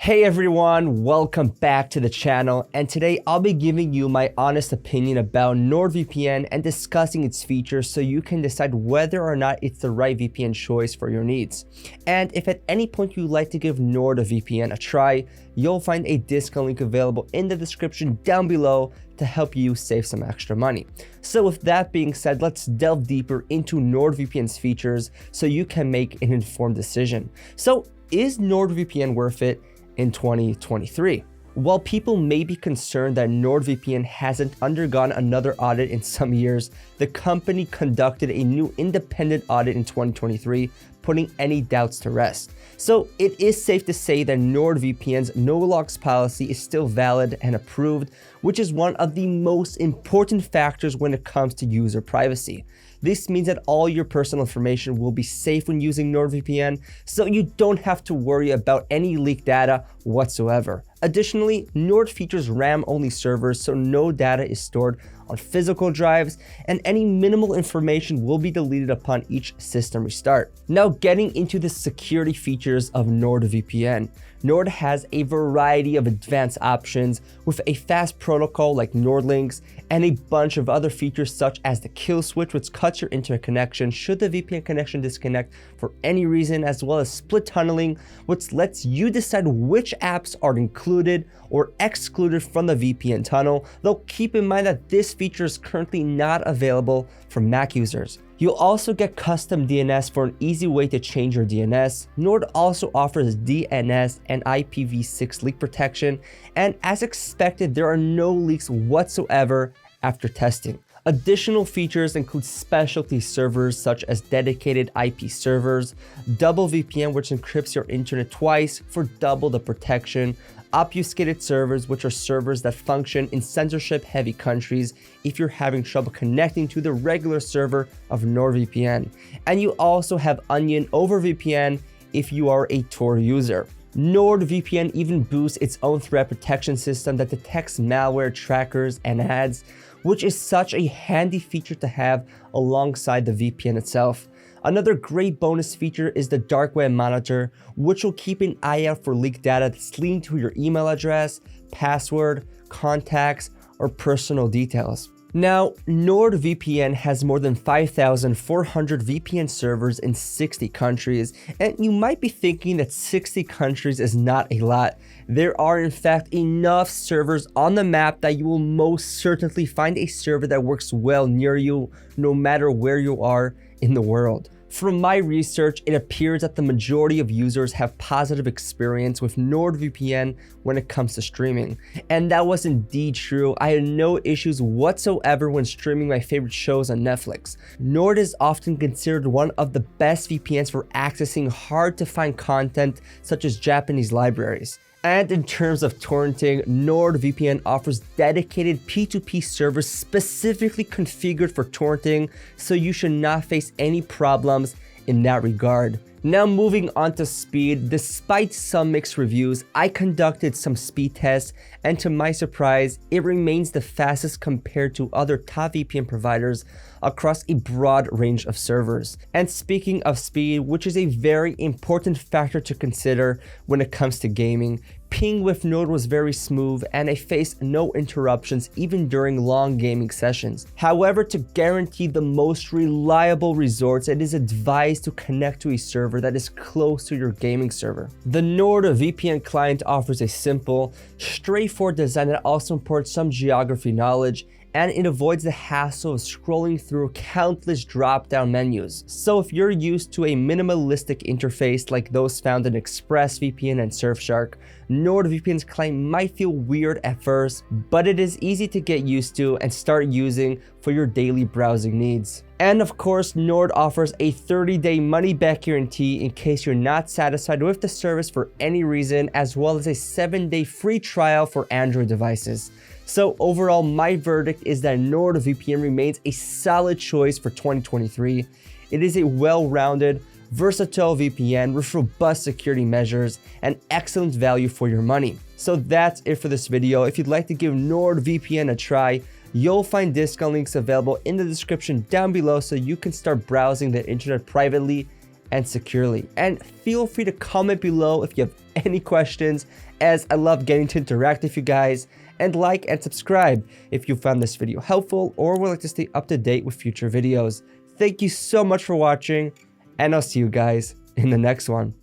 Hey everyone, welcome back to the channel, and today I'll be giving you my honest opinion about NordVPN and discussing its features so you can decide whether or not it's the right VPN choice for your needs. And if at any point you'd like to give NordVPN a try, you'll find a discount link available in the description down below to help you save some extra money. So with that being said, let's delve deeper into NordVPN's features so you can make an informed decision. So is NordVPN worth it in 2023? While people may be concerned that NordVPN hasn't undergone another audit in some years, the company conducted a new independent audit in 2023, putting any doubts to rest. So it is safe to say that NordVPN's no logs policy is still valid and approved, which is one of the most important factors when it comes to user privacy. This means that all your personal information will be safe when using NordVPN, so you don't have to worry about any leaked data whatsoever. Additionally, Nord features RAM-only servers, so no data is stored on physical drives, and any minimal information will be deleted upon each system restart. Now, getting into the security features of NordVPN. Nord has a variety of advanced options with a fast protocol like NordLynx and a bunch of other features such as the kill switch, which cuts your internet connection should the VPN connection disconnect for any reason, as well as split tunneling, which lets you decide which apps are included or excluded from the VPN tunnel, though keep in mind that this feature is currently not available for Mac users. You'll also get custom DNS for an easy way to change your DNS. Nord also offers DNS and IPv6 leak protection, and as expected, there are no leaks whatsoever after testing. Additional features include specialty servers such as dedicated IP servers, double VPN, which encrypts your internet twice for double the protection, obfuscated servers, which are servers that function in censorship-heavy countries if you're having trouble connecting to the regular server of NordVPN. And you also have Onion over VPN if you are a Tor user. NordVPN even boosts its own threat protection system that detects malware, trackers, and ads, which is such a handy feature to have alongside the VPN itself. Another great bonus feature is the dark web monitor, which will keep an eye out for leaked data that's linked to your email address, password, contacts, or personal details. Now, NordVPN has more than 5,400 VPN servers in 60 countries, and you might be thinking that 60 countries is not a lot. There are in fact enough servers on the map that you will most certainly find a server that works well near you, no matter where you are in the world. From my research, it appears that the majority of users have positive experience with NordVPN when it comes to streaming. And that was indeed true. I had no issues whatsoever when streaming my favorite shows on Netflix. Nord is often considered one of the best VPNs for accessing hard to find content such as Japanese libraries. And in terms of torrenting, NordVPN offers dedicated P2P servers specifically configured for torrenting, so you should not face any problems in that regard. Now moving on to speed, despite some mixed reviews, I conducted some speed tests, and to my surprise, it remains the fastest compared to other top VPN providers across a broad range of servers. And speaking of speed, which is a very important factor to consider when it comes to gaming, ping with Nord was very smooth and I faced no interruptions even during long gaming sessions. However, to guarantee the most reliable results, it is advised to connect to a server that is close to your gaming server. The NordVPN client offers a simple, straightforward design that also imports some geography knowledge, and it avoids the hassle of scrolling through countless drop-down menus. So if you're used to a minimalistic interface like those found in ExpressVPN and Surfshark, NordVPN's client might feel weird at first, but it is easy to get used to and start using for your daily browsing needs. And of course, Nord offers a 30-day money-back guarantee in case you're not satisfied with the service for any reason, as well as a 7-day free trial for Android devices. So overall, my verdict is that NordVPN remains a solid choice for 2023. It is a well-rounded, versatile VPN with robust security measures and excellent value for your money. So that's it for this video. If you'd like to give NordVPN a try, you'll find discount links available in the description down below so you can start browsing the internet privately and securely. And feel free to comment below if you have any questions, as I love getting to interact with you guys. And like and subscribe if you found this video helpful or would like to stay up to date with future videos. Thank you so much for watching, and I'll see you guys in the next one.